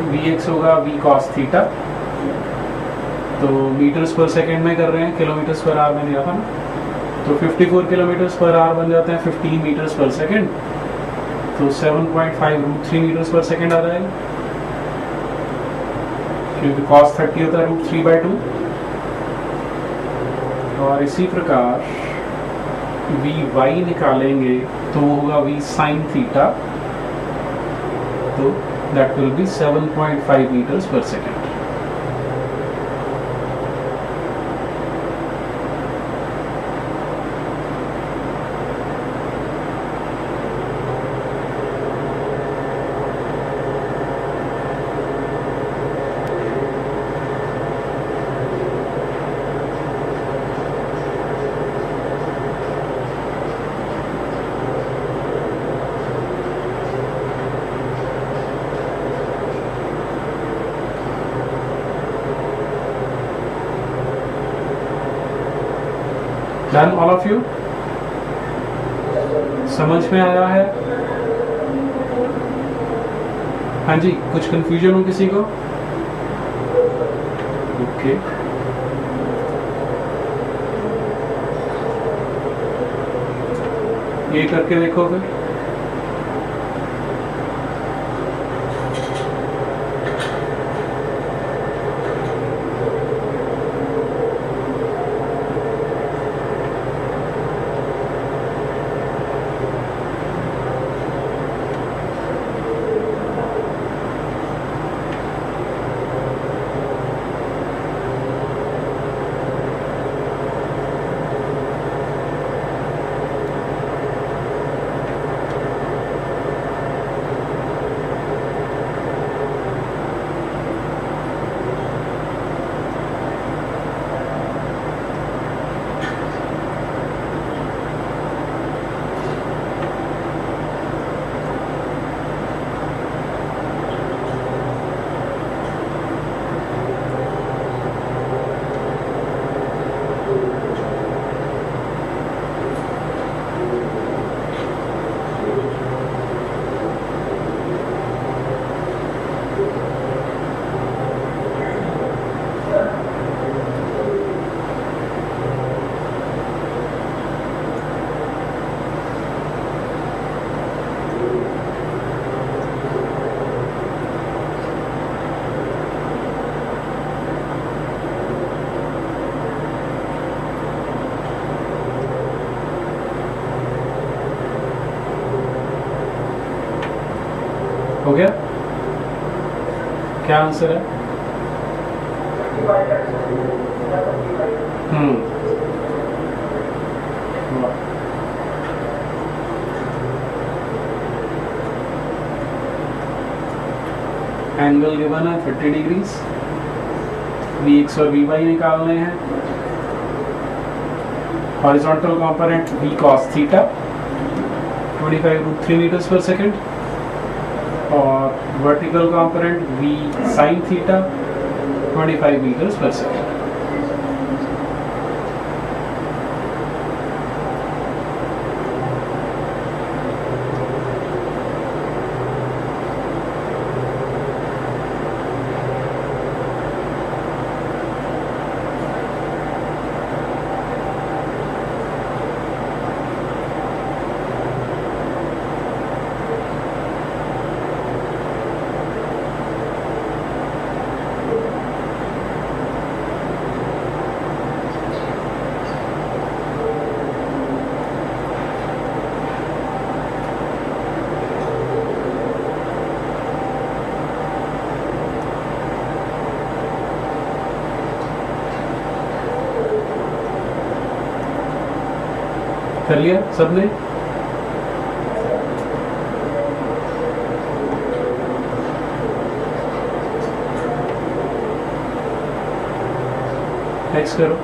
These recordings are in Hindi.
वी एक्स होगा वी कॉस थीटा। तो मीटर्स पर सेकेंड में कर रहे हैं, किलोमीटर्स पर आवर में नहीं आता ना। तो 54 किलोमीटर्स पर आवर बन जाते हैं 15 मीटर्स पर सेकेंड। तो 7.5 √3 मीटर्स पर सेकेंड आ जाएगा, क्योंकि cos 30 होता है √3/2। और इसी प्रकार वी वाई निकालेंगे तो वो होगा वी साइन थीटा। तो that will be 7.5 metres per second. Done all of you? समझ में आया है? हाँ जी, कुछ कंफ्यूजन हो किसी को? ओके, ये करके देखो फिर। हो गया? क्या आंसर है? एंगल गिवन है 30 डिग्रीज। वी एक्स और वी वाई निकालने हैं। Horizontal component V cos theta 25 √3 metres per second, और vertical component V sine theta 25 metres per second. कर लिया सबने? नेक्स्ट करो।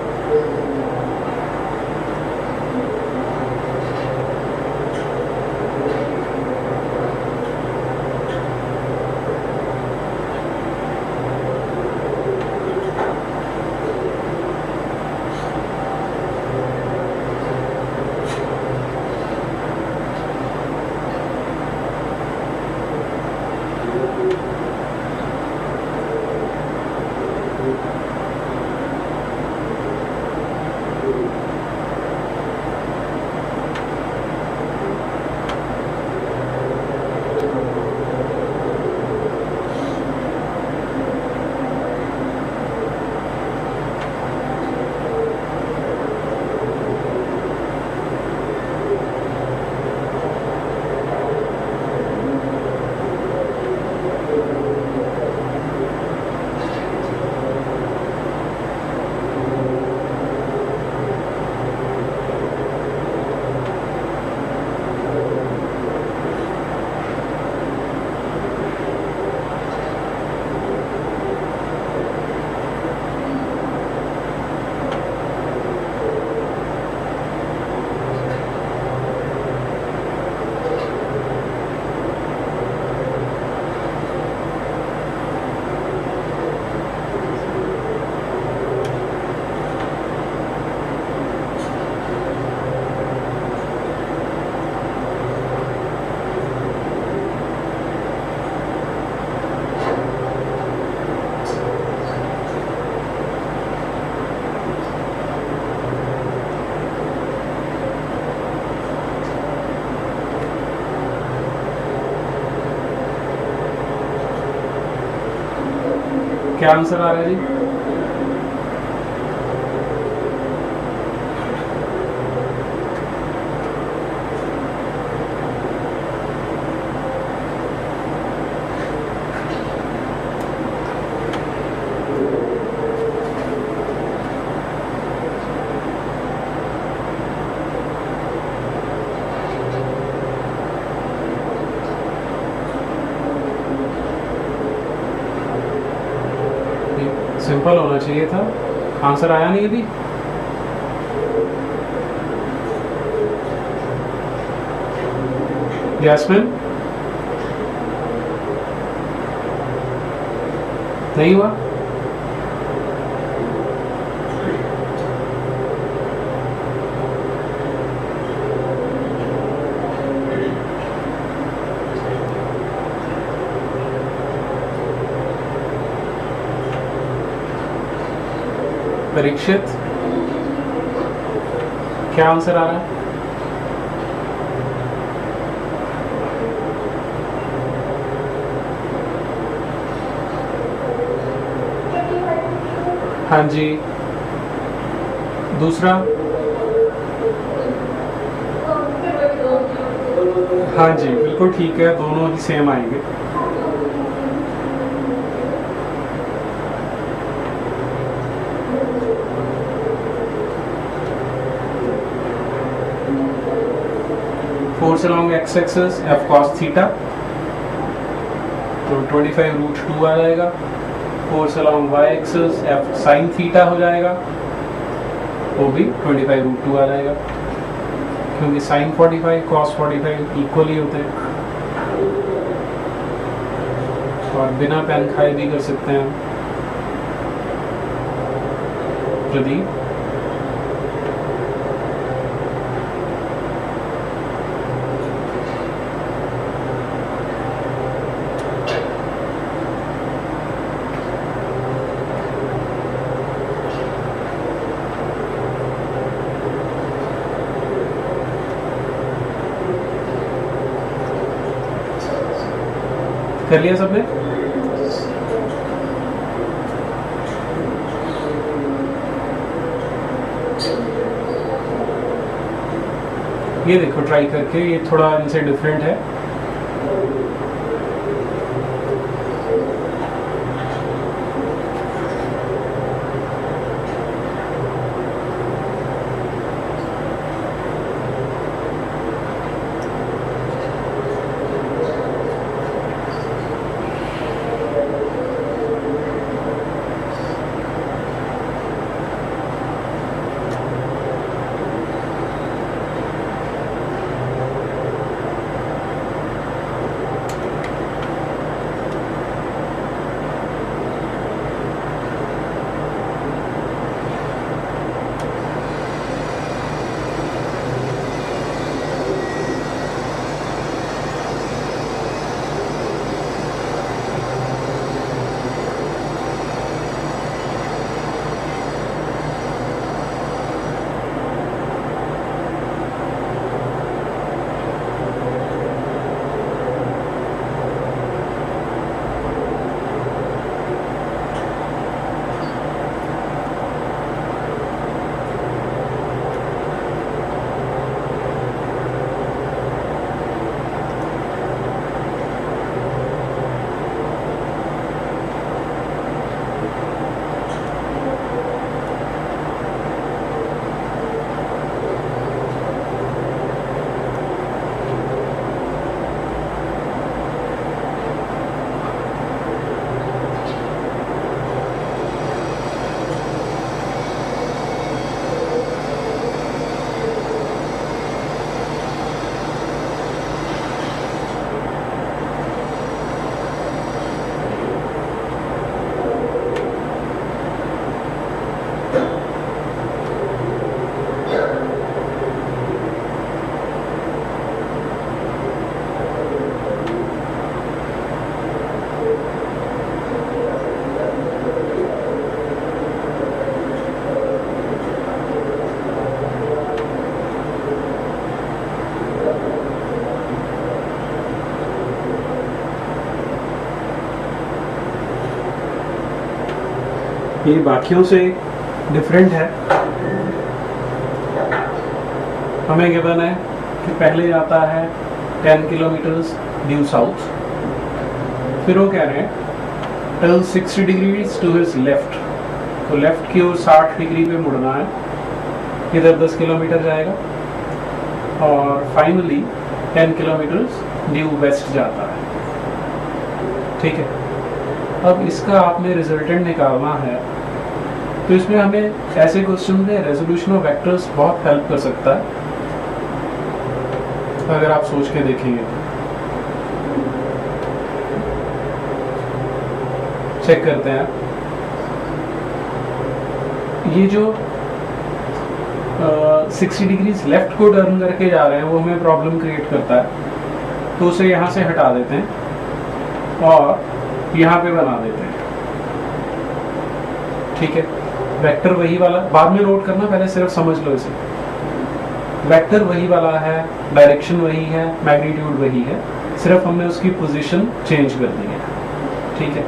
क्या आंसर आ रहा है जी? सिंपल होना चाहिए था, आंसर आया नहीं अभी। यैस्मिन नहीं हुआ? परीक्षित क्या आंसर आ रहा है? हाँ जी, दूसरा? हाँ जी बिल्कुल ठीक है, दोनों ही सेम आएंगे। Force along X axis F cos theta, तो 25√2 आ जाएगा। Force along Y axis F sine theta हो जाएगा, वो भी 25√2 आ जाएगा, क्योंकि साइन 45 कॉस 45 इक्वली होते हैं। और बिना पेन खाए भी कर सकते हैं। प्रदीप कर लिया सबने? ये देखो ट्राई करके, ये थोड़ा इनसे डिफरेंट है। ये बाकियों से डिफरेंट है। हमें गिवन है कि पहले आता है 10 किलोमीटर्स ड्यू साउथ, फिर वो कह रहे हैं turn 60 degrees to his left, तो लेफ्ट की ओर 60 डिग्री पे मुड़ना है, इधर 10 किलोमीटर जाएगा, और फाइनली 10 किलोमीटर्स ड्यू वेस्ट जाता है। ठीक है, अब इसका आपने रिजल्टेंट निकालना है, तो इसमें हमें ऐसे क्वेश्चन में रेजोल्यूशन ऑफ वेक्टर्स बहुत हेल्प कर सकता है अगर आप सोच के देखेंगे तो। चेक करते हैं, ये जो 60 डिग्रीज लेफ्ट को टर्न करके जा रहे हैं वो हमें प्रॉब्लम क्रिएट करता है, तो उसे यहाँ से हटा देते हैं और यहाँ पे बना देते हैं। ठीक है, वेक्टर वही वाला, बाद में नोट करना, पहले सिर्फ समझ लो इसे। वेक्टर वही वाला है, डायरेक्शन वही है, मैग्नीट्यूड वही है, सिर्फ हमने उसकी पोजीशन चेंज कर दी है। ठीक है,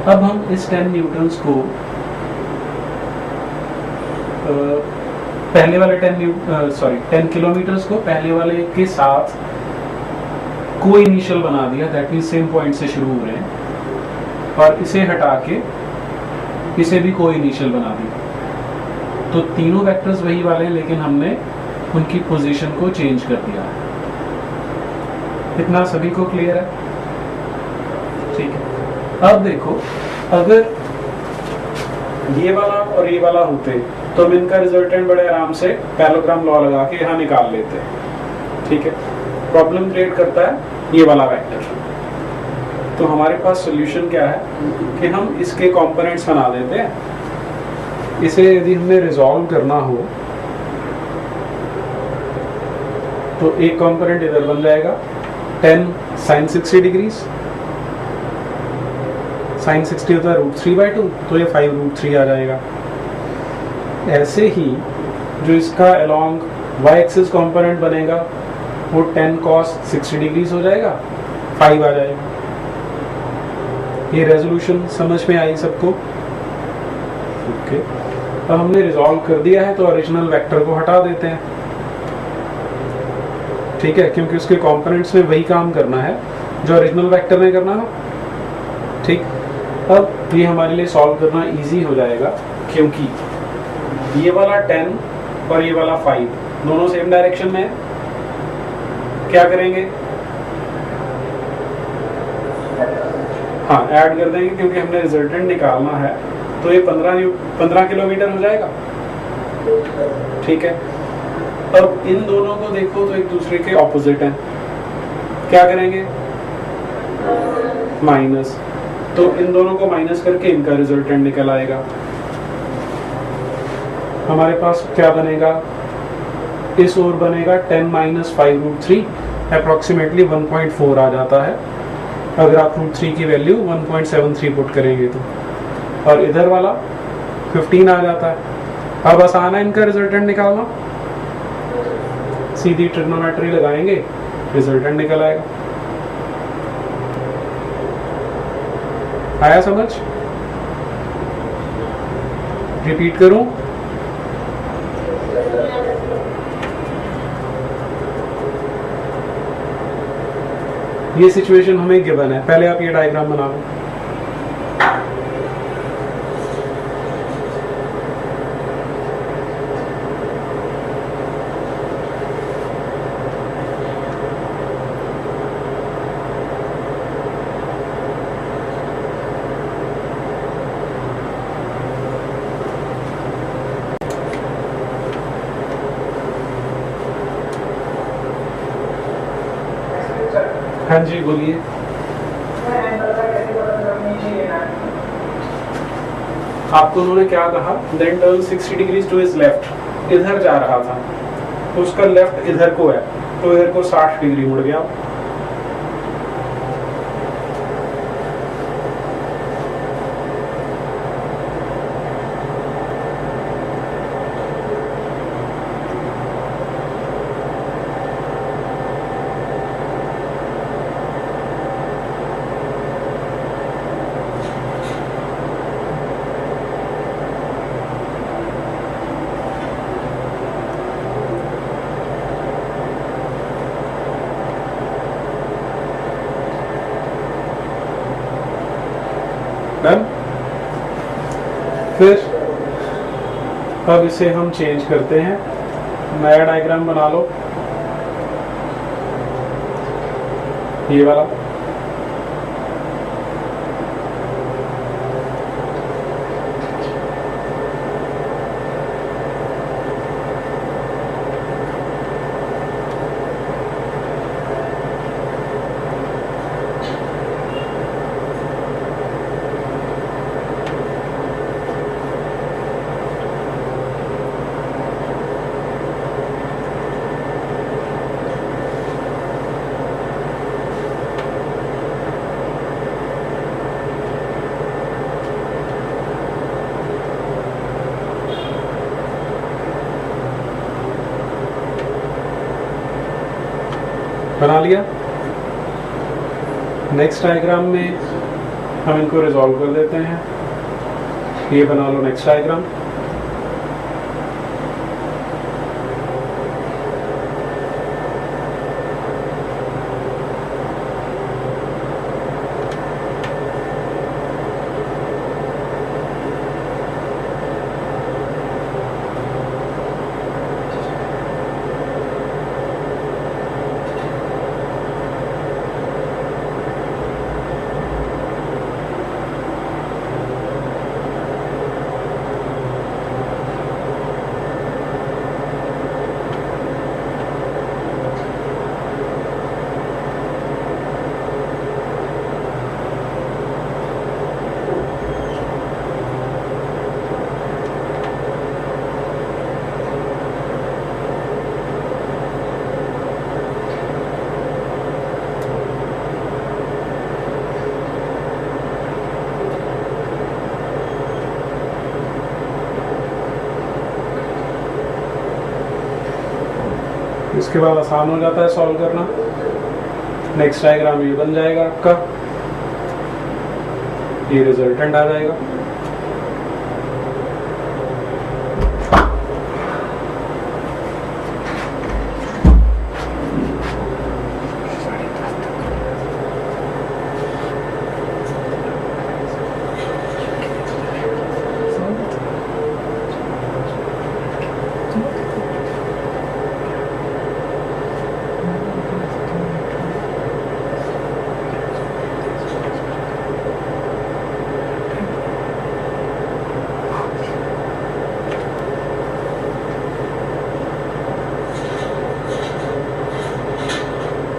अब हम इस 10 न्यूटन्स को पहले वाले 10 किलोमीटर्स को पहले वाले के साथ को इनिशियल बना दिया, दैट मीन सेम पॉइंट से शुरू हो रहे हैं, और इसे हटा के इसे भी को इनिशियल बना दिया। तो तीनों वेक्टर्स वही वाले हैं, लेकिन हमने उनकी पोजीशन को चेंज कर दिया है। इतना सभी को क्लियर है? ठीक है, अब देखो, अगर ये वाला और ये वाला होते तो हम इनका रिजल्टेंट बड़े आराम से पैरेललोग्राम लॉ लगा के यहाँ निकाल लेते हैं। ठीक है, प्रॉब्लम क्रिएट करता है ये वाला वेक्टर, तो हमारे पास सॉल्यूशन क्या है कि हम इसके कंपोनेंट्स बना देते हैं। इसे यदि हमें रिजॉल्व करना हो तो एक कंपोनेंट इधर बन जाएगा 10 sin 60 डिग्रीज, sin 60 होता है √3/2, तो ये 5√3 आ जाएगा। ऐसे ही जो इसका अलोंग y एक्सिस कंपोनेंट बनेगा वो 10 cos 60 डिग्रीज हो जाएगा, 5 आ जाएगा। ये रेजोल्यूशन समझ में आई सबको? ओके, अब हमने रिजॉल्व कर दिया है तो ओरिजिनल वेक्टर को हटा देते हैं। ठीक है, क्योंकि उसके कंपोनेंट्स में वही काम करना है जो ओरिजिनल वेक्टर ने करना था। ठीक, अब ये हमारे लिए सॉल्व करना इजी हो जाएगा, क्योंकि ये वाला 10 और ये वाला 5 दोनों सेम डायरेक्शन में है। क्या करेंगे? हाँ, ऐड कर देंगे, क्योंकि हमने रिजल्टेंट निकालना है, तो ये 15 किलोमीटर हो जाएगा। ठीक है, अब इन दोनों को देखो तो एक दूसरे के ऑपोजिट हैं, क्या करेंगे? माइनस, तो इन दोनों को माइनस करके इनका रिजल्टेंट निकल आएगा। हमारे पास क्या बनेगा? इस ओर बनेगा 10 - 5√3, अप्रोक्सीमेटली 1.4 आ जाता है अगर आप √3 की वैल्यू 1.73 पुट करेंगे तो, और इधर वाला 15 आ जाता है। अब आसान है इनका रिजल्टेंट निकालना, सीधी ट्रिग्नोमेट्री लगाएंगे, रिजल्टेंट निकल आएगा। आया समझ? रिपीट करूं? ये सिचुएशन हमें गिवन है, पहले आप ये डायग्राम बना लो। हाँ जी, बोलिए। आपको उन्होंने क्या कहा? Then turn 60 degrees to his left, इधर जा रहा था तो उसका लेफ्ट इधर को है, तो इधर को 60 डिग्री मुड़ गया। फिर अब इसे हम चेंज करते हैं, नया डायग्राम बना लो, ये वाला। बना लिया। नेक्स्ट डायग्राम में हम इनको रिजॉल्व कर देते हैं, ये बना लो नेक्स्ट डायग्राम। इसके बाद आसान हो जाता है सॉल्व करना। नेक्स्ट डायग्राम ये बन जाएगा आपका, ये रिजल्टेंट आ जाएगा।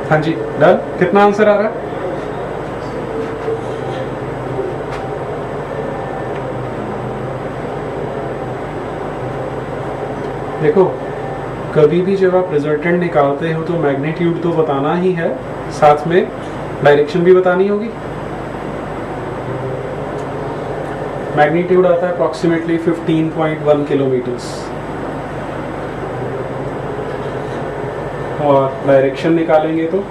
हाँ जी डन। कितना आंसर आ रहा है? देखो कभी भी जब आप रिजल्टेंट निकालते हो तो मैग्नीट्यूड तो बताना ही है, साथ में डायरेक्शन भी बतानी होगी। मैग्नीट्यूड आता है अप्रॉक्सीमेटली 15.1 किलोमीटर्स और डायरेक्शन निकालेंगे तो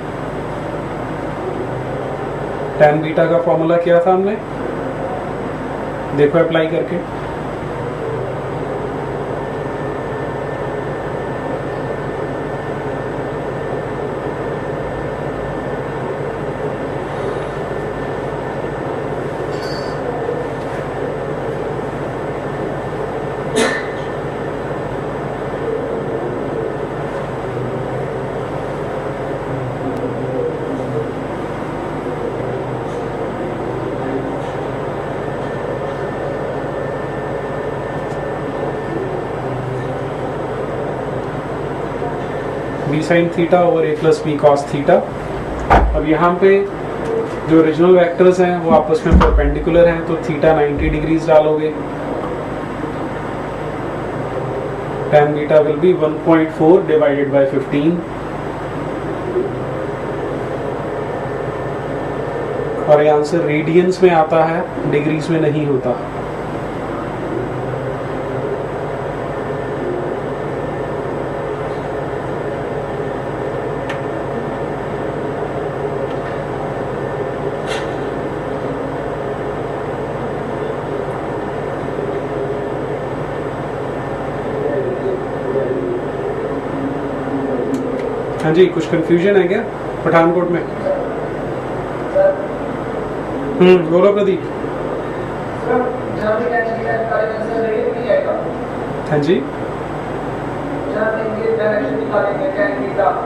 tan बीटा का फॉर्मूला क्या था हमने, देखो अप्लाई करके। बी साइन थीटा ओवर ए प्लस बी कॉस थीटा। अब यहाँ पे जो ओरिजिनल वेक्टर्स हैं वो आपस में परपेंडिकुलर हैं, तो थीटा 90 डिग्रीज डालोगे, tan beta will be 1.4 divided by 15 और ये आंसर रेडियंस में आता है, डिग्रीज में नहीं होता। हाँ जी, कुछ कंफ्यूजन है क्या पठानकोट में? बोलो प्रदीप। हाँ जी,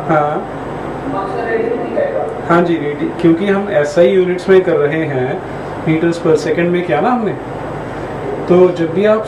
हाँ हाँ जी, क्योंकि हम SI यूनिट्स में कर रहे हैं, मीटर्स पर सेकंड में किया ना हमने, तो जब भी आप